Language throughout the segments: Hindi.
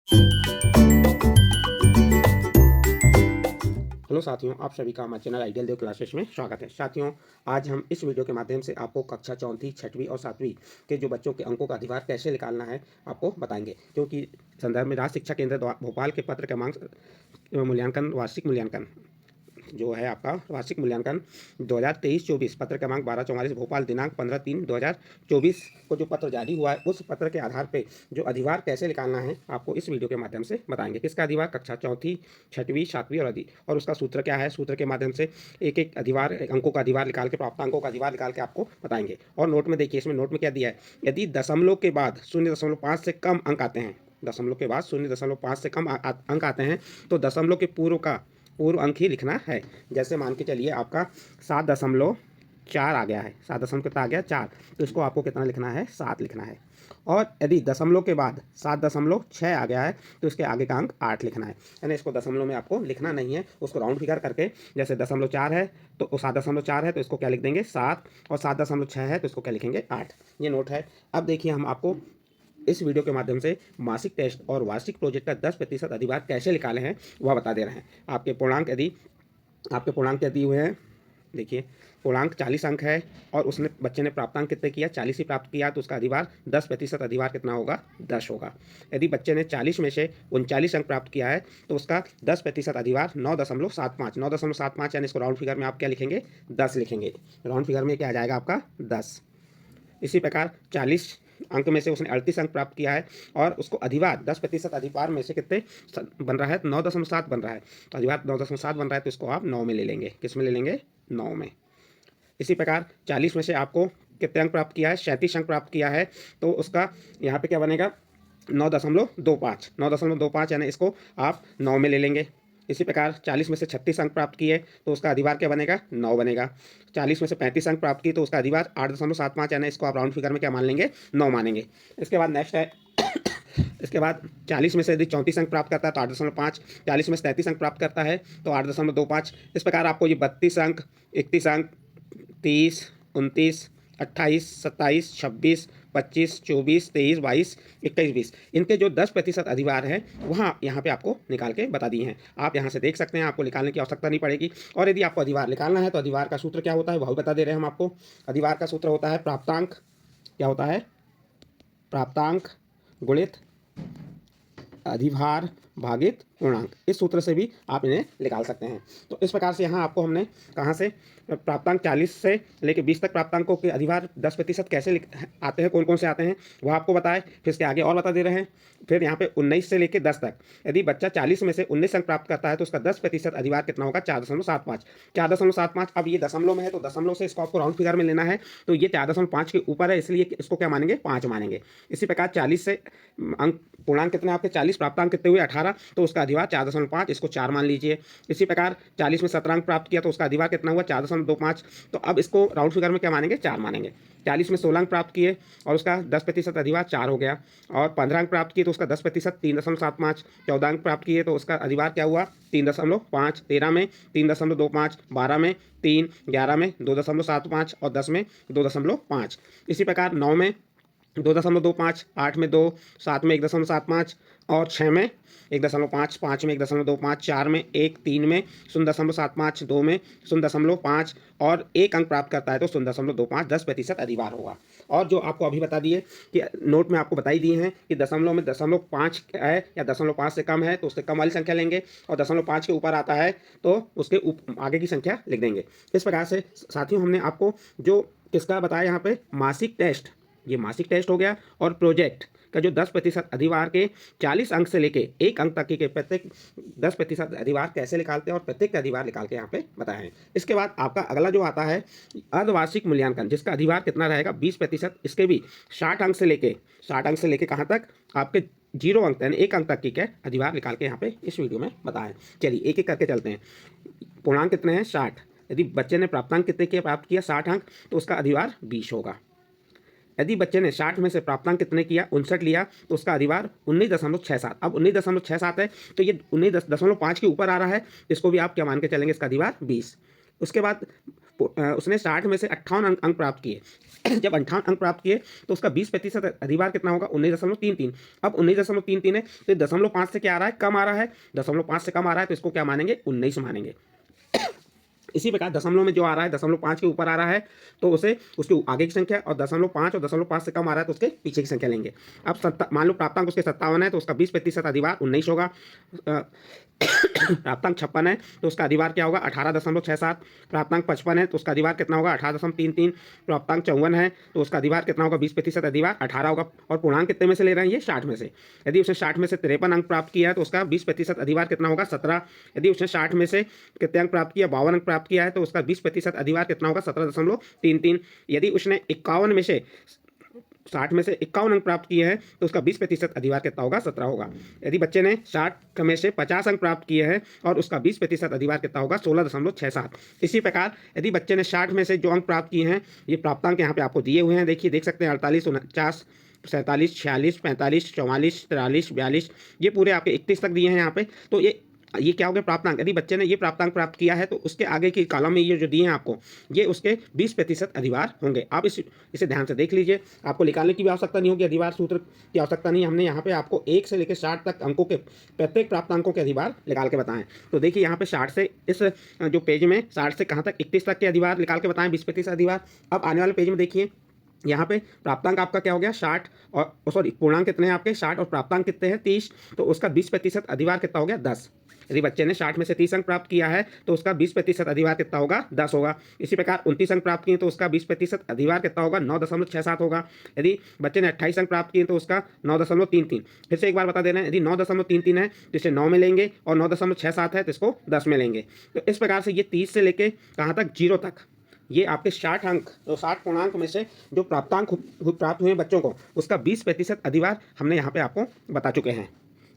हेलो साथियों, आप सभी का हमारे चैनल आइडियल देव क्लासेस में स्वागत है। साथियों, आज हम इस वीडियो के माध्यम से आपको कक्षा चौथी, छठवीं और सातवीं के जो बच्चों के अंकों का अधिभार कैसे निकालना है आपको बताएंगे, क्योंकि संदर्भ में राज्य शिक्षा केंद्र भोपाल के पत्र क्रमांक मूल्यांकन वार्षिक मूल्यांकन जो है आपका वार्षिक मूल्यांकन 2023-24 पत्र क्रमांक 1244 भोपाल दिनांक 15/3/2024 को जो पत्र जारी हुआ है, उस पत्र के आधार पे जो अधिभार कैसे निकालना है आपको इस वीडियो के माध्यम से बताएंगे। किसका अधिभार? कक्षा चौथी, छठवीं, सातवीं और उसका सूत्र क्या है। सूत्र के माध्यम से एक एक अधिभार अंकों का अधिभार निकाल के, प्राप्तांकों का अधिभार निकाल के आपको बताएंगे। और नोट में देखिए, इसमें नोट में क्या दिया है, यदि दशमलव के बाद 0.5 से कम अंक आते हैं, दशमलव के बाद 0.5 से कम अंक आते हैं तो दशमलव के पूर्व अंक ही लिखना है। जैसे मान के चलिए आपका 7.4 आ गया है, 7 दशमलव कितना आ गया 4, तो इसको आपको कितना लिखना है, 7 लिखना है। और यदि दशमलव के बाद 7.6 आ गया है तो इसके आगे का अंक 8 लिखना है। यानी इसको दशमलव में आपको लिखना नहीं है, उसको राउंड फिगर करके, जैसे 0.4 है तो 7.4 है तो इसको क्या लिख देंगे 7, और 7.6 है तो इसको क्या लिखेंगे 8। ये नोट है। अब देखिए, हम आपको इस वीडियो के माध्यम से मासिक टेस्ट और वार्षिक प्रोजेक्ट का 10% अधिभार कैसे निकाले हैं वह बता दे रहे हैं। आपके पूर्णांक यदि हुए हैं, देखिए पूर्णांक 40 अंक है और उसने बच्चे ने प्राप्तांक कितने किया, 40 ही प्राप्त किया, तो उसका अधिभार 10% अधिभार कितना होगा, 10 होगा। यदि बच्चे ने 40 में से 39 अंक प्राप्त किया है तो उसका 10% अधिभार 9.75 यानी इसको राउंड फिगर में आप क्या लिखेंगे, 10 लिखेंगे। राउंड फिगर में क्या आ जाएगा आपका 10। इसी प्रकार 40 अंक में से उसने 38 अंक प्राप्त किया है और उसको अधिभार 10% अधिभार में से कितने बन रहा है, 9.7 बन रहा है। तो अधिभार 9.7 बन रहा है तो इसको आप 9 में ले लेंगे। किस में ले लेंगे, 9 में। इसी प्रकार 40 में से आपको कितने अंक प्राप्त किया है, 37 अंक प्राप्त किया है, तो उसका यहाँ पे क्या बनेगा 9.25 यानी इसको आप 9 में ले लेंगे। इसी प्रकार 40 में से 36 अंक प्राप्त किए तो उसका अधिभार क्या बनेगा, 9 बनेगा। 40 में से 35 अंक प्राप्त किए तो उसका अधिभार 8.75 यानी इसको आप राउंड फिगर में क्या मान लेंगे, 9 मानेंगे। इसके बाद नेक्स्ट है इसके बाद 40 में से यदि 34 अंक प्राप्त करता है तो 8.5, 40 में से 33 अंक प्राप्त करता है तो 8.25। इस प्रकार आपको ये 32 अंक, 31 अंक, 30, 29, 28, 27, 26, 25, 24, 23, 22, 21, 20 इनके जो 10% अधिभार हैं वहाँ यहाँ पे आपको निकाल के बता दिए हैं। आप यहाँ से देख सकते हैं, आपको निकालने की आवश्यकता नहीं पड़ेगी। और यदि आपको अधिभार निकालना है तो अधिभार का सूत्र क्या होता है वह बता दे रहे हैं हम आपको। अधिभार का सूत्र होता है प्राप्तांक, क्या होता है, प्राप्तांक गुणित अधिभार भागित पूर्णांक। इस सूत्र से भी आप इन्हें निकाल सकते हैं। तो इस प्रकार से यहाँ आपको हमने कहाँ से प्राप्तांक 40 से लेकर 20 तक प्राप्तांकों के अधिभार 10% कैसे आते हैं, कौन कौन से आते हैं वह आपको बताए। फिर इसके आगे और बता दे रहे हैं। फिर यहाँ पे 19 से लेकर 10 तक यदि बच्चा 40 में से 19 अंक प्राप्त करता है तो उसका 10% अधिभार कितना होगा, 4.75। 4.75 अब ये दशमलव में है तो दशमलव से इसको आपको राउंड फिगर में लेना है, तो ये 4.5 के ऊपर है इसलिए इसको क्या मानेंगे, 5 मानेंगे। इसी प्रकार 40 से अंक पूर्णांक कितने आपके 40, प्राप्तांक कितने हुए 18, तो उसका अधिभार 4.5, इसको 4 मान लीजिए। इसी प्रकार 40 में 17 अंक प्राप्त किया तो उसका अधिभार कितना हुआ, 4.25। तो अब इसको राउंड फिगर में क्या मानेंगे, 4 मानेंगे। 40 में 16 अंक प्राप्त किए और उसका 10% अधिभार 4 हो गया। और 15 अंक प्राप्त किए तो उसका 10% 3.75। 14 अंक प्राप्त किए तो उसका अधिभार क्या हुआ, 3.5। 13 में 3.25, 12 में 3, 11 में 2.75 और 10 में 2.5। इसी प्रकार 9 में 2.25, 8 में 2, 7 में 1.75 और 6 में 1.5, 5 में 1.25, 4 में 1, 3 में 0.75, 2 में 0.5 और 1 अंक प्राप्त करता है तो 0.25, 10% अधिभार होगा। और जो आपको अभी बता दिए कि नोट में आपको बताई दी हैं कि दशमलव में 0.5 है या 0.5 से कम है तो उससे कम वाली संख्या लेंगे, और 0.5 के ऊपर आता है तो उसके आगे की संख्या लिख देंगे। इस प्रकार से साथियों हमने आपको जो किसका बताया यहाँ पे, मासिक टेस्ट, ये मासिक टेस्ट हो गया, और प्रोजेक्ट का जो 10% अधिभार के 40 अंक से लेके 1 अंक तक के प्रत्येक 10% अधिभार कैसे निकालते हैं और प्रत्येक का अधिभार निकाल के यहाँ पे बताए हैं। इसके बाद आपका अगला जो आता है अर्धवार्षिक मूल्यांकन, जिसका अधिभार कितना रहेगा 20%। इसके भी 60 अंक से लेके कहाँ तक, आपके 0 अंक यानी 1 अंक तक की क्या अधिभार निकाल के यहाँ पे इस वीडियो में बताएं। चलिए एक एक करके चलते हैं। पूर्णांक कितने हैं, 60। यदि बच्चे ने प्राप्तांक कितने के प्राप्त किया, 60 अंक, तो उसका अधिभार 20 होगा। यदि बच्चे ने 60 में से प्राप्तांक कितने किया, 59 लिया, तो उसका अधिभार 19.67। अब 19.67 है तो ये 19.5 के ऊपर आ रहा है, इसको भी आप क्या मान के चलेंगे, इसका अधिभार 20। उसके बाद उसने 60 में से 58 अंक प्राप्त किए। जब 58 अंक प्राप्त किए तो उसका 20% अधिभार कितना होगा? 19.33। अब 19.33 है तो 0.5 से क्या आ रहा है? कम आ रहा है। 0.5 से कम आ रहा है तो इसको क्या मानेंगे? 19 मानेंगे। इसी प्रकार दशमलव में जो आ रहा है 0.5 के ऊपर आ रहा है तो उसे उसके आगे की संख्या, और 0.5 और 0.5 से कम आ रहा है तो उसके पीछे की संख्या लेंगे। अब मान लो प्राप्तांक उसके 57 है तो उसका 20% अधिभार 19 होगा। प्राप्तांक 56 है तो उसका अधिभार क्या होगा? 18.67। प्राप्तांक 55 है तो उसका अधिभार कितना होगा? 18.33। प्राप्तांक 54 है तो उसका अधिभार कितना होगा? 20% अधिभार 18 होगा। और पूर्णांक कितने में से ले रहे हैं? ये 60 में से। यदि उसने 60 में से 53 अंक प्राप्त किया है तो उसका 20% अधिभार कितना होगा? 17। यदि उसने 60 में से कितने अंक प्राप्त किया? 52 अंक प्राप्त किया है तो उसका 20% अधिभार कितना होगा? 17.33। यदि उसने 51 में से 60 में से 51 अंक प्राप्त किए हैं तो उसका 20% अधिभार कितना होगा? 17 होगा। यदि बच्चे ने 60 में से 50 अंक प्राप्त किए हैं और उसका 20% अधिभार कितना होगा? 16.67। इसी प्रकार यदि बच्चे ने 60 में से जो अंक प्राप्त किए हैं, ये प्राप्तांक यहाँ पे आपको दिए हुए हैं, देखिए देख सकते हैं 48, 49, 47, 46, 45, 44, 43, 42, ये पूरे आपके 31 तक दिए हैं यहाँ पे। तो ये क्या हो गया? प्राप्तांक। यदि बच्चे ने ये प्राप्तांक प्राप्त किया है तो उसके आगे की कॉलम में ये जो दिए हैं आपको, ये उसके 20% अधिभार होंगे। आप इसे ध्यान से देख लीजिए, आपको निकालने की भी आवश्यकता नहीं होगी, अधिभार सूत्र की आवश्यकता नहीं। हमने यहाँ पे आपको 1 से लेकर 60 तक अंकों के प्रत्येक प्राप्तांकों के अधिभार निकाल के बताएं। तो देखिए यहाँ पे 60 से इस जो पेज में 60 से कहाँ तक? 31 तक के अधिभार निकाल के बताएं, 20% अधिभार। अब आने वाले पेज में देखिए, यहाँ पे प्राप्तांक आपका क्या हो गया? 60, और सॉरी पूर्णांक कितने हैं आपके? 60, और प्राप्तांक कितने हैं? 30। तो उसका 20% अधिभार कितना हो गया? 10। यदि बच्चे ने 60 में से 30 अंक प्राप्त किया है तो उसका 20% अधिभार कितना होगा? 10 होगा। इसी प्रकार 29 अंक प्राप्त किए तो उसका 20% अधिभार कितना होगा? 9.67 होगा। यदि बच्चे ने 28 अंक प्राप्त किए तो उसका 9.33। फिर से एक बार बता दे रहे हैं, यदि 9.33 है तो इसे 9 में लेंगे, और 9.67 है तो इसको 10 में लेंगे। तो इस प्रकार से ये 30 से लेके कहाँ तक? 0 तक, ये आपके 60 अंक, तो 60 पूर्णांक में से जो प्राप्तांक प्राप्त हुए बच्चों को, उसका 20% अधिभार हमने यहाँ पे आपको बता चुके हैं।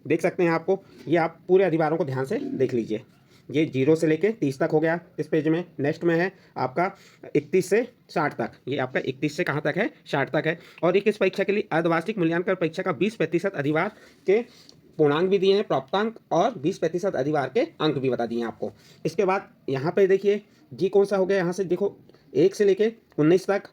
देख सकते हैं आपको, ये आप पूरे अधिभारों को ध्यान से देख लीजिए। ये 0 से लेके 30 तक हो गया इस पेज में। नेक्स्ट में है आपका 31 से 60 तक, ये आपका 31 से कहाँ तक है? 60 तक है। और ये किस परीक्षा के लिए? अर्धवार्षिक मूल्यांकन परीक्षा का 20% अधिभार के पूर्णांक भी दिए हैं, प्राप्तांक, और 20% अधिभार के अंक भी बता दिए हैं आपको। इसके बाद यहाँ पे देखिए, जी कौन सा हो गया? यहाँ से देखो 1 से लेके 19 तक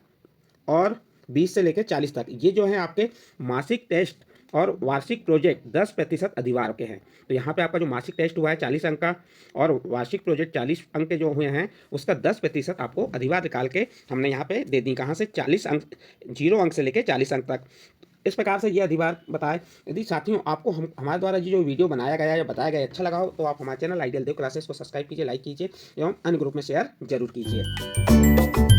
और 20 से लेकर 40 तक, ये जो है आपके मासिक टेस्ट और वार्षिक प्रोजेक्ट 10% अधिभार के हैं। तो यहाँ पे आपका जो मासिक टेस्ट हुआ है 40 अंक का, और वार्षिक प्रोजेक्ट 40 अंक के जो हुए हैं, उसका 10% आपको अधिभार निकाल के हमने यहाँ पे दे दी। कहाँ से? 40 अंक, 0 अंक से लेकर 40 अंक तक। इस प्रकार से ये अधिभार बताए। यदि साथियों आपको हमारे द्वारा ये जो वीडियो बनाया गया या बताया गया अच्छा लगा हो तो आप हमारे चैनल आइडियल देव क्लासेस को सब्सक्राइब कीजिए, लाइक कीजिए एवं अन्य ग्रुप में शेयर जरूर कीजिए।